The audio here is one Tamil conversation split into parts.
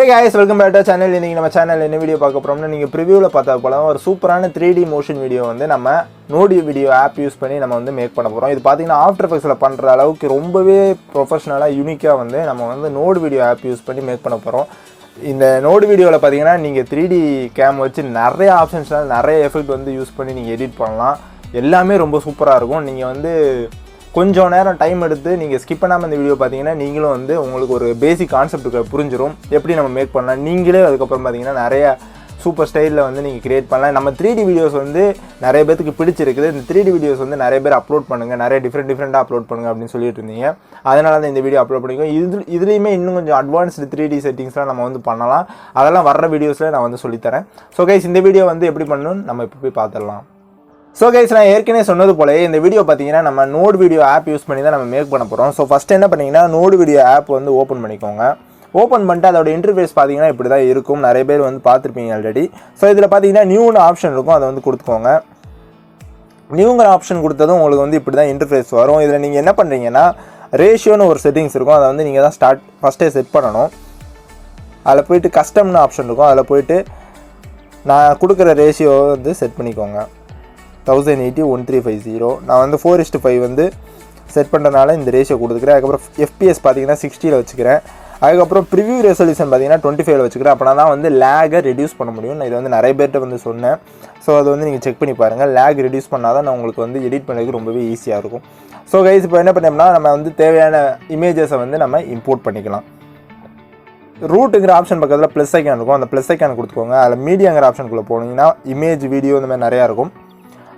Hey guys, welcome back to our channel. இன்னைக்கு நம்ம சேனல்ல என்ன வீடியோ பார்க்க போறோம்னா நீங்க ப்ரிவியூல பார்த்தா போல ஒரு சூப்பரான 3D மோஷன் வீடியோ வந்து நம்ம நோடி வீடியோ ஆப் யூஸ் பண்ணி நம்ம வந்து மேக் பண்ண போறோம். இது பாத்தீங்கன்னா ஆஃப்டர் எஃபெக்ட்ஸ்ல பண்ற அளவுக்கு ரொம்பவே ப்ரொபஷனலா யூனிக்கா வந்து நம்ம வந்து நோடி வீடியோ ஆப் யூஸ் பண்ணி மேக் பண்ண போறோம். இந்த நோடி வீடியோல பாத்தீங்கன்னா நீங்க 3D கேம் வச்சு நிறைய ஆப்ஷன்ஸ்ல நிறைய எஃபெக்ட் வந்து யூஸ் பண்ணி நீங்க எடிட் பண்ணலாம். எல்லாமே ரொம்ப சூப்பரா இருக்கும். நீங்க வந்து கொஞ்சம் நேரம் டைம் எடுத்து நீங்கள் ஸ்கிப் பண்ணாமல் இந்த வீடியோ பார்த்தீங்கன்னா நீங்களும் வந்து உங்களுக்கு ஒரு பேசிக் கான்செப்ட்டுக்கு புரிஞ்சிடும் எப்படி நம்ம மேக் பண்ணலாம். நீங்களே அதுக்கப்புறம் பார்த்தீங்கன்னா நிறைய சூப்பர் ஸ்டைலில் வந்து நீங்கள் கிரியேட் பண்ணலாம். நம்ம 3D வீடியோஸ் வந்து நிறைய பேருக்கு பிடிச்சிருக்குது. இந்த 3D வீடியோஸ் வந்து நிறைய பேர் அப்லோட் பண்ணுங்கள், நிறைய டிஃப்ரெண்ட்டாக அப்லோட் பண்ணுங்கள் அப்படின்னு சொல்லிட்டு இருந்தீங்க. அதனால தான் இந்த வீடியோ அப்லோட் பண்ணிக்கோங்க. இதுலேயுமே இன்னும் கொஞ்சம் அட்வான்ஸ்டு 3D செட்டிங்ஸ்லாம் நம்ம வந்து பண்ணலாம். அதெல்லாம் வர்ற வீடியோஸில் நான் வந்து சொல்லித்தரேன். ஸோ கைஸ், இந்த வீடியோ வந்து எப்படி பண்ணணும்னு நம்ம இப்போ போய் பார்த்துடலாம். ஸோ கைஸ், நான் ஏற்கனவே சொன்னது போல இந்த வீடியோ பார்த்தீங்கன்னா நம்ம நோட் வீடியோ ஆப் யூஸ் பண்ணி தான் நம்ம மேக் பண்ண போகிறோம். ஸோ ஃபஸ்ட்டு என்ன பண்ணிங்கன்னா நோட் வீடியோ ஆப் வந்து ஓப்பன் பண்ணிக்கோங்க. ஓப்பன் பண்ணிட்டு அதோட இன்டர்ஃபேஸ் பார்த்தீங்கன்னா இப்படி தான் இருக்கும். நிறைய பேர் வந்து பார்த்துருப்பீங்க ஆல்ரெடி. ஸோ இதில் பார்த்தீங்கன்னா நியூன்னு ஆப்ஷன் இருக்கும், அதை வந்து கொடுத்துக்கோங்க. நியூங்கிற ஆப்ஷன் கொடுத்ததும் உங்களுக்கு வந்து இப்படி தான் இன்டர்ஃபேஸ் வரும். இதில் நீங்கள் என்ன பண்ணுறீங்கன்னா ரேஷியோன்னு ஒரு செட்டிங்ஸ் இருக்கும், அதை வந்து நீங்கள் தான் ஃபஸ்ட்டே செட் பண்ணணும். அதில் போய்ட்டு கஸ்டம்னு ஆப்ஷன் இருக்கும், அதில் போய்ட்டு நான் கொடுக்குற ரேஷியோ வந்து செட் பண்ணிக்கோங்க. 1080:1350. நான் வந்து 4:5 வந்து செட் பண்ணுறதுனால இந்த ரேஷியோ கொடுத்துக்கிறேன். அதுக்கப்புறம் FPS பார்த்தீங்கன்னா 60 வச்சுக்கிறேன். அதுக்கப்புறம் ப்ரிவியூ ரெசல்யூஷன் பார்த்தீங்கன்னா 25 வச்சுக்கிறேன். அப்படின்னா தான் வந்து லேகை ரெடியூஸ் பண்ண முடியும். நான் இதை வந்து நிறைய பேர்கிட்ட வந்து சொன்னேன். ஸோ அது வந்து நீங்கள் செக் பண்ணி பாருங்கள். லேக் ரெடியூஸ் பண்ணால் தான் நான் உங்களுக்கு வந்து எடிட் பண்ணுறதுக்கு ரொம்பவே ஈஸியாக இருக்கும். ஸோ கைஸ், இப்போ என்ன பண்ணோம்னா நம்ம வந்து தேவையான இமேஜஸை வந்து நம்ம இம்போர்ட் பண்ணிக்கலாம். ரூட்டுங்கிற ஆப்ஷன் பக்கத்தில் ப்ளஸ் ஐக்கான் இருக்கும், அந்த ப்ளஸ் ஐக்கான் கொடுத்துக்கோங்க. அதில் மீடியாங்கிற ஆப்ஷனுக்குள்ளே போனீங்கன்னா இமேஜ், வீடியோ இந்த மாதிரி நிறையா இருக்கும்.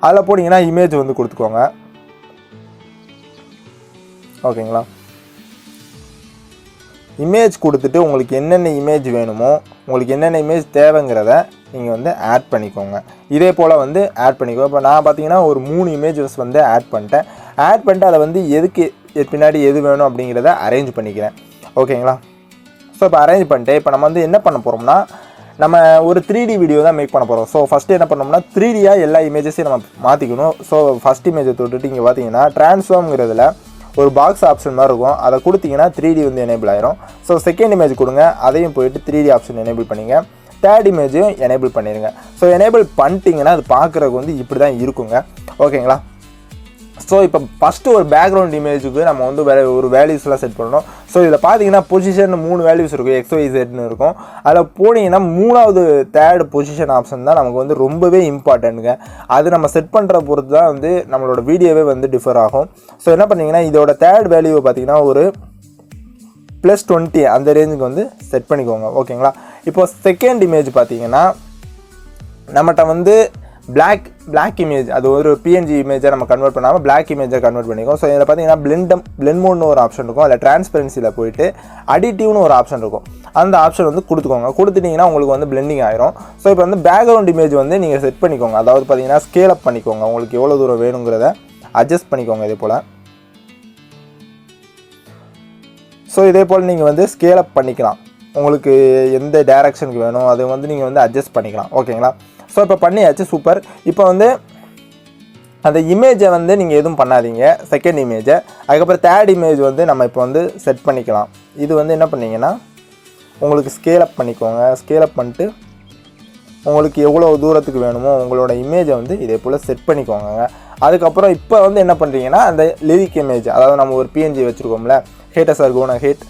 அதில் போனீங்கன்னா இமேஜ் வந்து கொடுத்துக்கோங்க. ஓகேங்களா? இமேஜ் கொடுத்துட்டு உங்களுக்கு என்னென்ன இமேஜ் வேணுமோ, உங்களுக்கு என்னென்ன இமேஜ் தேவைங்கிறத நீங்கள் வந்து ஆட் பண்ணிக்கோங்க. இதே போல் வந்து ஆட் பண்ணிக்கோ. இப்போ நான் பார்த்தீங்கன்னா ஒரு 3 இமேஜஸ் வந்து ஆட் பண்ணிட்டு அதை வந்து எதுக்கு பின்னாடி எது வேணும் அப்படிங்கிறத அரேஞ்ச் பண்ணிக்கிறேன். ஓகேங்களா? ஸோ இப்போ அரேஞ்ச் பண்ணிட்டு இப்போ நம்ம வந்து என்ன பண்ண போகிறோம்னா நம்ம ஒரு 3D வீடியோ தான் மேக் பண்ண போகிறோம். ஸோ ஃபஸ்ட்டு என்ன பண்ணோம்னா 3Dயாக எல்லா இமேஜஸையும் நம்ம மாற்றிக்கணும். ஸோ ஃபஸ்ட் இமேஜை தொட்டுட்டு இங்கே பார்த்தீங்கன்னா ட்ரான்ஸ்ஃபார்ம்ங்கிறதுல ஒரு பாக்ஸ் ஆப்ஷன் மாதிரி இருக்கும், அதை கொடுத்தீங்கன்னா 3D வந்து எனேபிள் ஆயிரும். ஸோ செகண்ட் இமேஜ் கொடுங்க, அதையும் போயிட்டு 3D ஆப்ஷன் எனேபிள் பண்ணிங்க. தேர்ட் இமேஜையும் எனேபிள் பண்ணிடுங்க. ஸோ எனேபிள் பண்ணிட்டீங்கன்னா அது பார்க்குறதுக்கு வந்து இப்படி தான் இருக்குங்க. ஓகேங்களா? ஸோ இப்போ ஃபஸ்ட்டு ஒரு பேக்ரவுண்ட் இமேஜுக்கு நம்ம வந்து ஒரு வேல்யூஸ்லாம் செட் பண்ணணும். ஸோ இதில் பார்த்தீங்கன்னா பொசிஷன் 3 வேல்யூஸ் இருக்கும், XYZன்னு இருக்கும். அதில் போனீங்கன்னா 3வது தேர்ட் பொசிஷன் ஆப்ஷன் தான் நமக்கு வந்து ரொம்பவே இம்பார்ட்டன்ட்டுங்க. அது நம்ம செட் பண்ணுற பொறுத்து தான் வந்து நம்மளோட வீடியோவே வந்து டிஃபர் ஆகும். ஸோ என்ன பண்ணிங்கன்னா இதோட தேர்ட் வேல்யூவை பார்த்தீங்கன்னா ஒரு +20 அந்த ரேஞ்சுக்கு வந்து செட் பண்ணிக்கோங்க. ஓகேங்களா? இப்போ செகண்ட் இமேஜ் பார்த்தீங்கன்னா நம்மகிட்ட வந்து பிளாக் இமேஜ், அது ஒரு PNG இமேஜை நம்ம கன்வெர்ட் பண்ணாமல் பிளாக் இமேஜை கன்வெர்ட் பண்ணிக்கோம். ஸோ இதில் பார்த்தீங்கன்னா பிளெண்ட் மோட்னு ஒரு ஆப்ஷன் இருக்கும், அதில் டிரான்ஸ்பரன்சியில் போயிட்டு அடிட்டிவ்னு ஒரு ஆப்ஷன் இருக்கும், அந்த ஆப்ஷன் வந்து கொடுத்துட்டிங்கன்னா உங்களுக்கு வந்து பிளெண்டிங் ஆயிரும். ஸோ இப்போ வந்து பேக்ரவுண்ட் இமேஜ் வந்து நீங்கள் செட் பண்ணிக்கோங்க. அதாவது பார்த்தீங்கன்னா ஸ்கேல் அப் பண்ணிக்கோங்க, உங்களுக்கு எவ்வளோ தூரம் வேணுங்கிறத அட்ஜஸ்ட் பண்ணிக்கோங்க. இதே போல் இதே போல் நீங்கள் வந்து ஸ்கேல் அப் பண்ணிக்கலாம். உங்களுக்கு எந்த டைரக்ஷனுக்கு வேணும் அது வந்து நீங்கள் வந்து அட்ஜஸ்ட் பண்ணிக்கலாம். ஓகேங்களா? ஸோ இப்போ பண்ணியாச்சு, சூப்பர். இப்போ வந்து அந்த இமேஜை வந்து நீங்கள் எதுவும் பண்ணாதீங்க, செகண்ட் இமேஜை. அதுக்கப்புறம் தேர்ட் இமேஜ் வந்து நம்ம இப்போ வந்து செட் பண்ணிக்கலாம். இது வந்து என்ன பண்ணிங்கன்னா உங்களுக்கு ஸ்கேல் அப் பண்ணிக்கோங்க. ஸ்கேல் அப் பண்ணிட்டு உங்களுக்கு எவ்வளோ தூரத்துக்கு வேணுமோ உங்களோட இமேஜை வந்து இதே போல் செட் பண்ணிக்கோங்க. அதுக்கப்புறம் இப்போ வந்து என்ன பண்ணுறீங்கன்னா அந்த லிரிக் இமேஜ், அதாவது நம்ம ஒரு PNG வச்சுருக்கோம்ல, haters are gonna hate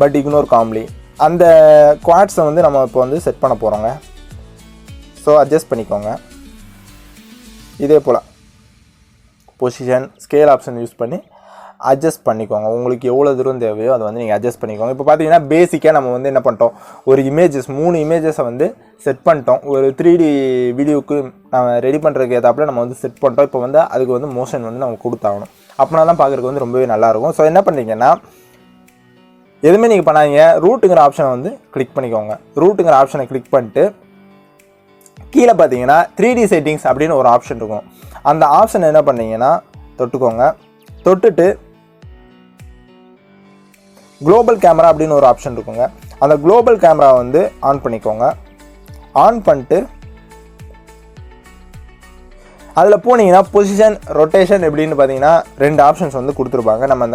but ignore calmly, அந்த குவாட்ஸை வந்து நம்ம இப்போ வந்து செட் பண்ண போகிறோங்க. ஸோ அட்ஜஸ்ட் பண்ணிக்கோங்க. இதே போல் பொசிஷன் ஸ்கேல் ஆப்ஷன் யூஸ் பண்ணி அட்ஜஸ்ட் பண்ணிக்கோங்க. உங்களுக்கு எவ்வளோ தூரம் தேவையோ அதை வந்து நீங்கள் அட்ஜஸ்ட் பண்ணிக்கோங்க. இப்போ பார்த்தீங்கன்னா பேசிக்காக நம்ம வந்து என்ன பண்ணிட்டோம், ஒரு 3 இமேஜஸை வந்து செட் பண்ணிட்டோம். ஒரு 3D வீடியோவுக்கு நம்ம ரெடி பண்ணுறதுக்கு ஏதாப்பில் நம்ம வந்து செட் பண்ணிட்டோம். இப்போ வந்து அதுக்கு வந்து மோஷன் வந்து நம்ம கொடுத்தாகணும், அப்படின்னா தான் பார்க்குறதுக்கு வந்து ரொம்பவே நல்லாயிருக்கும். ஸோ என்ன பண்ணுறீங்கன்னா எதுவுமே நீங்கள் பண்ணாதீங்க, ரூட்டுங்கிற ஆப்ஷனை வந்து கிளிக் பண்ணிக்கோங்க. ரூட்டுங்கிற ஆப்ஷனை கிளிக் பண்ணிட்டு கீழே பார்த்தீங்கன்னா 3D செட்டிங்ஸ் அப்படின்னு ஒரு ஆப்ஷன் இருக்கும். அந்த ஆப்ஷன் என்ன பண்ணீங்கன்னா தொட்டுக்கோங்க. தொட்டுட்டு குளோபல் கேமரா அப்படின்னு ஒரு ஆப்ஷன் இருக்குங்க. அந்த குளோபல் கேமரா வந்து ஆன் பண்ணிக்கோங்க. ஆன் பண்ணிட்டு அதில் போனீங்கன்னா பொசிஷன் ரொட்டேஷன் எப்படின்னு பார்த்தீங்கன்னா 2 ஆப்ஷன்ஸ் வந்து கொடுத்துருப்பாங்க. நம்ம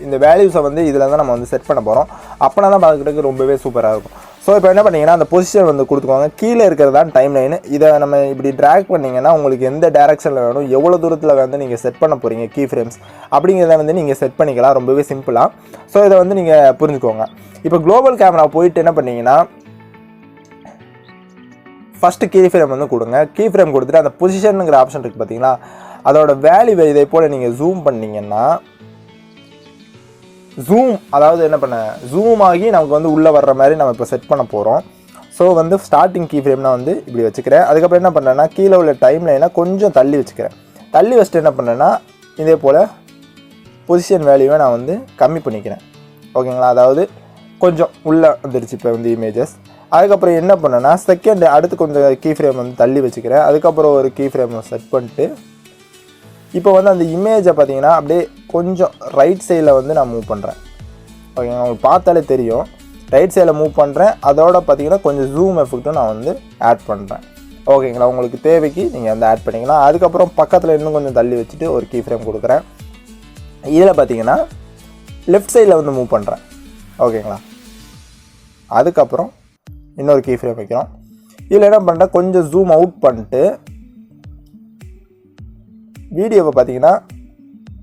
இந்த வேல்யூஸை வந்து இதில் தான் நம்ம வந்து செட் பண்ண போகிறோம். அப்போனா தான் பார்க்குறதுக்கு ரொம்பவே சூப்பராக இருக்கும். ஸோ இப்போ என்ன பண்ணிங்கன்னா அந்த பொசிஷன் வந்து கொடுத்துக்கோங்க. கீழே இருக்கிறது தான் டைம் லைனு. இதை நம்ம இப்படி ட்ராக் பண்ணிங்கன்னா உங்களுக்கு எந்த டேரெக்ஷனில் வேணும், எவ்வளோ தூரத்தில் வந்து நீங்கள் செட் பண்ண போகிறீங்க கீ ஃப்ரேம்ஸ் அப்படிங்கிறத வந்து நீங்கள் செட் பண்ணிக்கலாம் ரொம்பவே சிம்பிளாக. ஸோ இதை வந்து நீங்கள் புரிஞ்சுக்கோங்க. இப்போ குளோபல் கேமரா போயிட்டு என்ன பண்ணிங்கன்னா ஃபஸ்ட்டு கீ ஃப்ரேம் வந்து கொடுங்க. கீ ஃப்ரேம் கொடுத்துட்டு அந்த பொசிஷனுங்கிற ஆப்ஷன் இருக்குது பார்த்தீங்களா, அதோட வேல்யூவை இதே போல் நீங்கள் ஜூம் பண்ணிங்கன்னா அதாவது என்ன பண்ண ஜூம் ஆகி நமக்கு வந்து உள்ளே வர்ற மாதிரி நம்ம இப்போ செட் பண்ண போகிறோம். ஸோ வந்து ஸ்டார்டிங் கீ ஃப்ரேம் நான் வந்து இப்படி வச்சுக்கிறேன். அதுக்கப்புறம் என்ன பண்ணுறேன்னா கீழே உள்ள டைம் லைனை கொஞ்சம் தள்ளி வச்சுக்கிறேன். தள்ளி வச்சுட்டு என்ன பண்ணுறேன்னா இதே போல் பொசிஷன் வேல்யூவை நான் வந்து கம்மி பண்ணிக்கிறேன். ஓகேங்களா, அதாவது கொஞ்சம் உள்ளே வந்துடுச்சு இப்போ வந்து இமேஜஸ். அதுக்கப்புறம் என்ன பண்ணேன்னா செகண்ட் அடுத்து கொஞ்சம் கீ ஃப்ரேம் வந்து தள்ளி வச்சுக்கிறேன். அதுக்கப்புறம் ஒரு கீ ஃப்ரேம் செட் பண்ணிட்டு இப்போ வந்து அந்த இமேஜை பார்த்தீங்கன்னா அப்படியே கொஞ்சம் ரைட் சைடில் வந்து நான் மூவ் பண்ணுறேன். ஓகேங்களா, உங்களுக்கு பார்த்தாலே தெரியும் ரைட் சைடில் மூவ் பண்ணுறேன். அதோட பார்த்தீங்கன்னா கொஞ்சம் ஜூம் எஃபெக்ட்டும் நான் வந்து ஆட் பண்ணுறேன். ஓகேங்களா, உங்களுக்கு தேவைக்கு நீங்கள் வந்து ஆட் பண்ணிக்கலாம். அதுக்கப்புறம் பக்கத்தில் இன்னும் கொஞ்சம் தள்ளி வச்சுட்டு ஒரு கீ ஃப்ரேம் கொடுக்குறேன். இதில் பார்த்தீங்கன்னா லெஃப்ட் சைடில் வந்து மூவ் பண்ணுறேன். ஓகேங்களா, அதுக்கப்புறம் இன்னொரு கீ ஃப்ரேம் வைக்கிறோம். இதில் என்ன பண்ணுறேன் கொஞ்சம் ஜூம் அவுட் பண்ணிட்டு வீடியோவை பார்த்தீங்கன்னா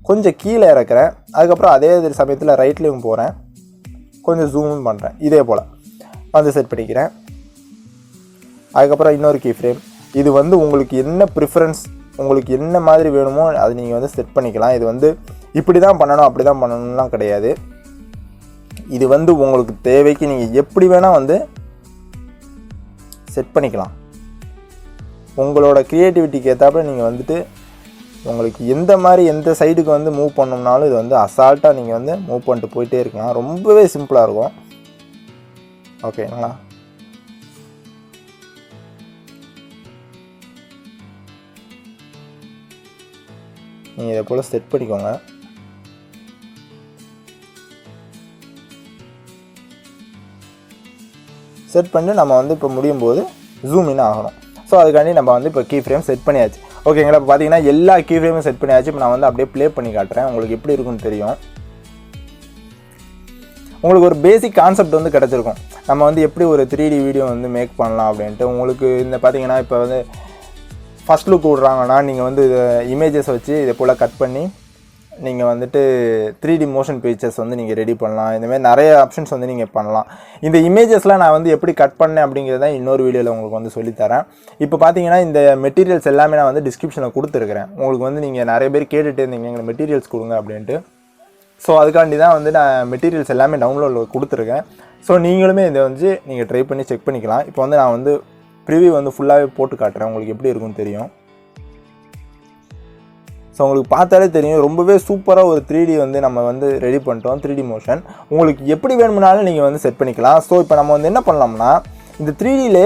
கொஞ்சம் கீழே இறக்குறேன். அதுக்கப்புறம் அதே சமயத்தில் ரைட்லேயும் போகிறேன், கொஞ்சம் ஜூமும் பண்ணுறேன். இதே போல் வந்து செட் பண்ணிக்கிறேன். அதுக்கப்புறம் இன்னொரு கீ ஃப்ரேம். இது வந்து உங்களுக்கு என்ன ப்ரிஃபரன்ஸ், உங்களுக்கு என்ன மாதிரி வேணுமோ அது நீங்கள் வந்து செட் பண்ணிக்கலாம். இது வந்து இப்படி தான் பண்ணணும் அப்படி தான் பண்ணணும்லாம் கிடையாது. இது வந்து உங்களுக்கு தேவைக்கு நீங்கள் எப்படி வேணால் வந்து செட் பண்ணிக்கலாம். உங்களோட க்ரியேட்டிவிட்டிக்கு ஏற்றாப்புல நீங்கள் வந்துட்டு உங்களுக்கு எந்த மாதிரி எந்த சைடுக்கு வந்து மூவ் பண்ணோம்னாலும் இது வந்து அசால்ட்டாக நீங்கள் வந்து மூவ் பண்ணிட்டு போயிட்டே இருக்கலாம். ரொம்பவே சிம்பிளாக இருக்கும். ஓகேங்களா, நீங்கள் இதை போல் செட் பண்ணிக்கோங்க. செட் பண்ணி நம்ம வந்து இப்போ முடியும் போது ஜூம் இன் ஆகணும். ஸோ அதுக்காண்டி நம்ம வந்து இப்போ கீ ஃப்ரேம் செட் பண்ணியாச்சு. ஓகேங்களா, இப்போ பார்த்தீங்கன்னா எல்லா கீ ஃப்ரேமும் செட் பண்ணியாச்சு. இப்போ நான் வந்து அப்படியே ப்ளே பண்ணி காட்டுறேன், உங்களுக்கு எப்படி இருக்குன்னு தெரியும். உங்களுக்கு ஒரு பேசிக் கான்செப்ட் வந்து கிடச்சிருக்கும். நம்ம வந்து எப்படி ஒரு 3D வீடியோ வந்து மேக் பண்ணலாம் அப்படின்ட்டு. உங்களுக்கு இந்த பார்த்தீங்கன்னா இப்போ வந்து ஃபஸ்ட் லுக் விட்றாங்கன்னா நீங்கள் வந்து இதை இமேஜஸ் வச்சு இதை போல் கட் பண்ணி நீங்கள் வந்துட்டு 3D மோஷன் பிக்சர்ஸ் வந்து நீங்கள் ரெடி பண்ணலாம். இந்தமாதிரி நிறைய ஆப்ஷன்ஸ் வந்து நீங்கள் பண்ணலாம். இந்த இமேஜஸ்லாம் நான் வந்து எப்படி கட் பண்ணேன் அப்படிங்கிறத இன்னொரு வீடியோவில் உங்களுக்கு வந்து சொல்லித்தரேன். இப்போ பார்த்தீங்கன்னா இந்த மெட்டீரியல்ஸ் எல்லாமே நான் வந்து டிஸ்கிரிப்ஷனில் கொடுத்துருக்கிறேன். உங்களுக்கு வந்து நீங்கள் நிறைய பேர் கேட்டுகிட்டே இருந்தீங்க எங்களுக்கு மெட்டீரியல்ஸ் கொடுங்க அப்படின்ட்டு. ஸோ அதுக்காண்டி தான் வந்து நான் மெட்டீரியல்ஸ் எல்லாமே டவுன்லோடில் கொடுத்துருக்கேன். ஸோ நீங்களுமே இதை வந்து நீங்கள் ட்ரை பண்ணி செக் பண்ணிக்கலாம். இப்போ வந்து நான் வந்து ப்ரிவியூ வந்து ஃபுல்லாகவே போட்டு காட்டுறேன், உங்களுக்கு எப்படி இருக்குன்னு தெரியும். ஸோ உங்களுக்கு பார்த்தாலே தெரியும் ரொம்பவே சூப்பராக ஒரு 3D வந்து நம்ம வந்து ரெடி பண்ணிட்டோம். 3D மோஷன் உங்களுக்கு எப்படி வேணும்னாலும் நீங்கள் வந்து செட் பண்ணிக்கலாம். ஸோ இப்போ நம்ம வந்து என்ன பண்ணலாம்னா இந்த 3Dலே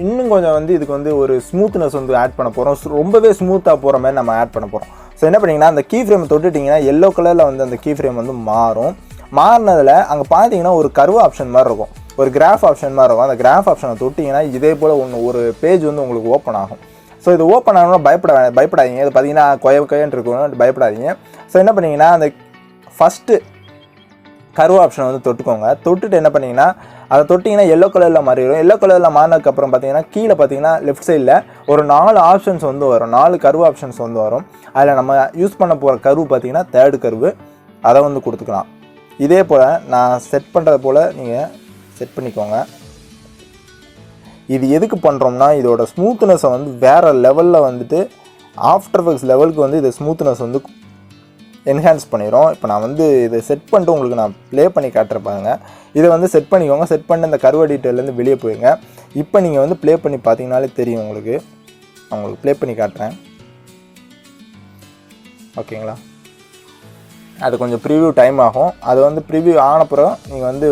இன்னும் கொஞ்சம் வந்து இதுக்கு வந்து ஒரு ஸ்மூத்னஸ் வந்து ஆட் பண்ண போகிறோம். ரொம்பவே ஸ்மூத்தாக போகிற மாதிரி நம்ம ஆட் பண்ண போகிறோம். ஸோ என்ன பண்ணிங்கன்னா அந்த கீ ஃப்ரேம் தொட்டுட்டிங்கன்னா எல்லோ கலரில் வந்து அந்த கீ ஃப்ரேம் வந்து மாறினதில் அங்கே பார்த்தீங்கன்னா ஒரு கர்வ் ஆப்ஷன் மாதிரி இருக்கும், ஒரு கிராஃப் ஆப்ஷன் மாதிரி இருக்கும். அந்த கிராஃப் ஆப்ஷனை தொட்டிங்கன்னா இதே போல் ஒரு பேஜ் வந்து உங்களுக்கு ஓப்பன் ஆகும். ஸோ இது ஓப்பன் ஆகணும்னா பயப்படாதீங்க. இது பார்த்தீங்கன்னா கொயன்னு இருக்கணும், பயப்படாதீங்க. ஸோ என்ன பண்ணிங்கன்னா அந்த ஃபஸ்ட்டு கர்வ் ஆப்ஷனை வந்து தொட்டுக்கோங்க. தொட்டுட்டு என்ன பண்ணிங்கன்னா அதை தொட்டிங்கன்னா எல்லோ கலரில் மாறிடும். எல்லோ கலரில் மாறினதுக்கப்புறம் பார்த்தீங்கன்னா கீழே பார்த்தீங்கன்னா லெஃப்ட் சைடில் ஒரு 4 ஆப்ஷன்ஸ் வந்து வரும், 4 கர்வ் ஆப்ஷன்ஸ் வந்து வரும். அதில் நம்ம யூஸ் பண்ண போகிற கர்வ் பார்த்தீங்கன்னா 3rd கர்வு, அதை வந்து கொடுத்துக்கலாம். இதே போல் நான் செட் பண்ணுறது போல் நீங்கள் செட் பண்ணிக்கோங்க. இது எதுக்கு பண்ணுறோம்னா இதோட ஸ்மூத்னஸை வந்து வேறு லெவலில் வந்துட்டு ஆஃப்டர் எஃபெக்ட்ஸ் லெவலுக்கு வந்து இது ஸ்மூத்னஸ் வந்து என்ஹான்ஸ் பண்ணிடும். இப்போ நான் வந்து இதை செட் பண்ணிட்டு உங்களுக்கு நான் ப்ளே பண்ணி காட்டுறப்பாங்க. இதை வந்து செட் பண்ணிக்கோங்க. செட் பண்ணி அந்த கர்வ் எடிட்டர்லேருந்து வெளியே போயிருங்க. இப்போ நீங்கள் வந்து ப்ளே பண்ணி பார்த்தீங்கனாலே தெரியும் உங்களுக்கு. நான் உங்களுக்கு ப்ளே பண்ணி காட்டுறேன். ஓகேங்களா, அது கொஞ்சம் ப்ரிவ்யூ டைம் ஆகும். அது வந்து ப்ரிவ்யூ ஆனப்புறம் நீங்கள் வந்து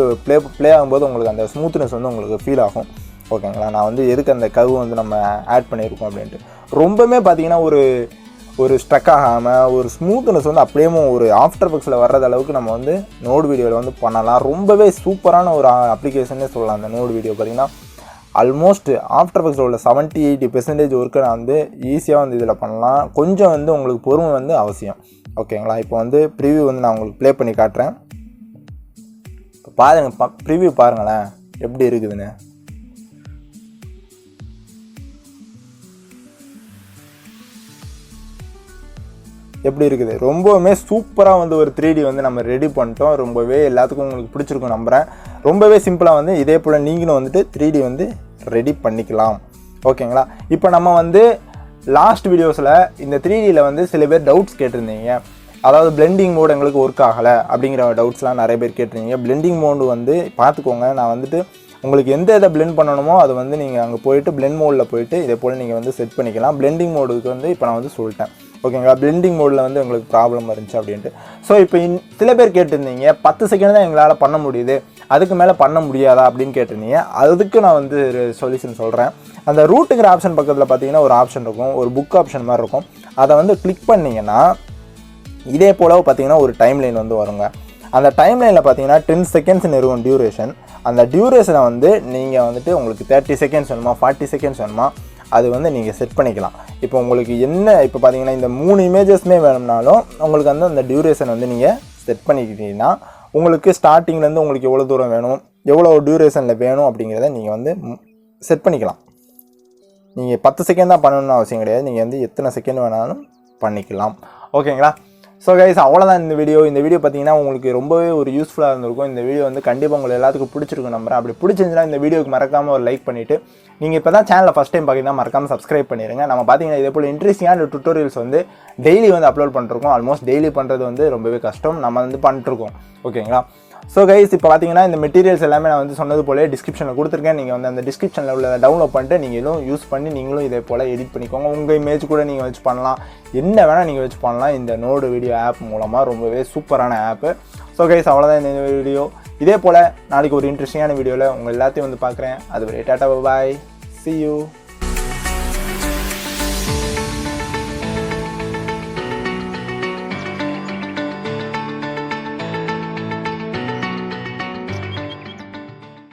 ப்ளே ஆகும்போது உங்களுக்கு அந்த ஸ்மூத்னஸ் வந்து உங்களுக்கு ஃபீல் ஆகும். ஓகேங்களா, நான் வந்து எதுக்கு அந்த கர்வ் வந்து நம்ம ஆட் பண்ணியிருக்கோம் அப்படின்ட்டு ரொம்பவுமே பார்த்தீங்கன்னா ஒரு ஸ்ட்ரக் ஆகாமல் ஒரு ஸ்மூத்னஸ் வந்து அப்படியே ஒரு ஆஃப்டர் எஃபெக்ட்ஸில் வர்றது அளவுக்கு நம்ம வந்து நோட் வீடியோவில் வந்து பண்ணலாம். ரொம்பவே சூப்பரான ஒரு அப்ளிகேஷனே சொல்லலாம். அந்த நோட் வீடியோ பார்த்திங்கன்னா ஆல்மோஸ்ட் ஆஃப்டர் எஃபெக்ட்ஸில் உள்ள 70-80% ஒர்க்கை நான் வந்து ஈஸியாக வந்து இதில் பண்ணலாம். கொஞ்சம் வந்து உங்களுக்கு பொறுமை வந்து அவசியம். ஓகேங்களா? இப்போ வந்து ப்ரிவ்யூ வந்து நான் உங்களுக்கு ப்ளே பண்ணி காட்டுறேன். இப்போ பாருங்கள், ப்ரிவ்யூ பாருங்களேன் எப்படி இருக்குதுன்னு. எப்படி இருக்குது? ரொம்பவுமே சூப்பராக வந்து ஒரு 3D வந்து நம்ம ரெடி பண்ணிட்டோம். ரொம்பவே எல்லாத்துக்கும் உங்களுக்கு பிடிச்சிருக்கும் நம்புகிறேன். ரொம்பவே சிம்பிளாக வந்து இதே போல் நீங்களும் வந்துட்டு 3D வந்து ரெடி பண்ணிக்கலாம். ஓகேங்களா? இப்போ நம்ம வந்து லாஸ்ட் வீடியோஸில் இந்த 3Dயில் வந்து சில பேர் டவுட்ஸ் கேட்டிருந்தீங்க. அதாவது பிளெண்டிங் மோட் எங்களுக்கு ஒர்க் ஆகலை அப்படிங்கிற டவுட்ஸ்லாம் நிறைய பேர் கேட்டிருந்தீங்க. பிளெண்டிங் மோடு வந்து பார்த்துக்கோங்க. நான் வந்துட்டு உங்களுக்கு எந்த இதை பிளெண்ட் பண்ணணுமோ அது வந்து நீங்கள் அங்கே போயிட்டு பிளெண்ட் மோடில் போயிட்டு இதே போல் நீங்கள் வந்து செட் பண்ணிக்கலாம். பிளெண்டிங் மோடுக்கு வந்து இப்போ நான் வந்து சொல்லிட்டேன். ஓகேங்களா? பிளெண்டிங் மோடில் வந்து உங்களுக்கு ப்ராப்ளம் இருந்துச்சு அப்படின்ட்டு. ஸோ இப்போ சில பேர் கேட்டிருந்தீங்க 10 செகண்ட் தான் எங்களால் பண்ண முடியுது, அதுக்கு மேலே பண்ண முடியாதா அப்படின்னு கேட்டிருந்தீங்க. அதுக்கு நான் வந்து சொல்யூஷன் சொல்கிறேன். அந்த ரூட்டுங்கிற ஆப்ஷன் பக்கத்தில் பார்த்தீங்கன்னா ஒரு ஆப்ஷன் இருக்கும், ஒரு புக் ஆப்ஷன் மாதிரி இருக்கும். அதை வந்து கிளிக் பண்ணிங்கன்னா இதே போல் பார்த்தீங்கன்னா ஒரு டைம் லைன் வந்து வருங்க. அந்த டைம் லைனில் பார்த்தீங்கன்னா 10 செகண்ட்ஸ்னு இருக்கும் டியூரேஷன். அந்த டியூரேஷனை வந்து நீங்கள் வந்துட்டு உங்களுக்கு 30 செகண்ட்ஸ் வேணுமா 40 செகண்ட்ஸ் வேணுமா அது வந்து நீங்கள் செட் பண்ணிக்கலாம். இப்போ உங்களுக்கு என்ன இப்போ பார்த்தீங்கன்னா இந்த 3 இமேஜஸ்மே வேணும்னாலும் உங்களுக்கு வந்து அந்த டியூரேஷன் வந்து நீங்கள் செட் பண்ணிக்கிட்டீங்கன்னா உங்களுக்கு ஸ்டார்டிங்லேருந்து உங்களுக்கு எவ்வளோ தூரம் வேணும், எவ்வளோ டியூரேஷனில் வேணும் அப்படிங்கிறத நீங்கள் வந்து செட் பண்ணிக்கலாம். நீங்கள் 10 செகண்ட் தான் பண்ணணும்னு அவசியம் கிடையாது. நீங்கள் வந்து எத்தனை செகண்ட் வேணாலும் பண்ணிக்கலாம். ஓகேங்களா? ஸோ கைஸ், அவ்வளோதான் இந்த வீடியோ. இந்த வீடியோ பார்த்தீங்கன்னா உங்களுக்கு ரொம்பவே ஒரு யூஸ்ஃபுல்லாக இருந்திருக்கும். இந்த வீடியோ வந்து கண்டிப்பாக உங்களுக்கு எல்லாத்துக்கும் பிடிச்சிருக்கும் நம்புறேன். அப்படி பிடிச்சிருந்துச்சுன்னா இந்த வீடியோக்கு மறக்காமல் ஒரு லைக் பண்ணிவிட்டு, நீங்கள் இப்போ தான் சேனலில் ஃபஸ்ட் டைம் பார்த்தீங்கன்னா மறக்காமல் சப்ஸ்கிரைப் பண்ணிடுங்க. நம்ம பார்த்தீங்கன்னா இதே போல் இன்ட்ரெஸ்டிங்கான டுட்டோரியல்ஸ் வந்து டெய்லி வந்து அப்லோட் பண்ணிருக்கோம். ஆல்மோஸ்ட் டெய்லி பண்ணுறது வந்து ரொம்பவே கஷ்டம், நம்ம வந்து பண்ணிட்டுருக்கோம். ஓகேங்களா? ஸோ கைஸ், இப்போ பார்த்தீங்கன்னா இந்த மெட்டீரியல்ஸ் எல்லாமே நான் வந்து சொன்னது போல டிஸ்கிரிப்ஷனில் கொடுத்துருக்கேன். நீங்கள் வந்து அந்த டிஸ்கிரிப்ஷனில் உள்ள டவுன்லோட் பண்ணிட்டு நீங்களும் யூஸ் பண்ணி நீங்களும் இதே போல் எடிட் பண்ணிக்கோங்க. உங்கள் இமேஜ் கூட நீங்கள் வச்சு பண்ணலாம், என்ன வேணால் நீங்கள் வச்சு பண்ணலாம். இந்த நோடு வீடியோ ஆப் மூலமாக ரொம்பவே சூப்பரான ஆப்பு. ஸோ கைஸ், அவ்வளோதான் இந்த வீடியோ. இதே போல் நாளைக்கு ஒரு இன்ட்ரெஸ்டிங்கான வீடியோவில் உங்கள் எல்லாத்தையும் வந்து பார்க்குறேன். அது வரை டாடா பாய், see you.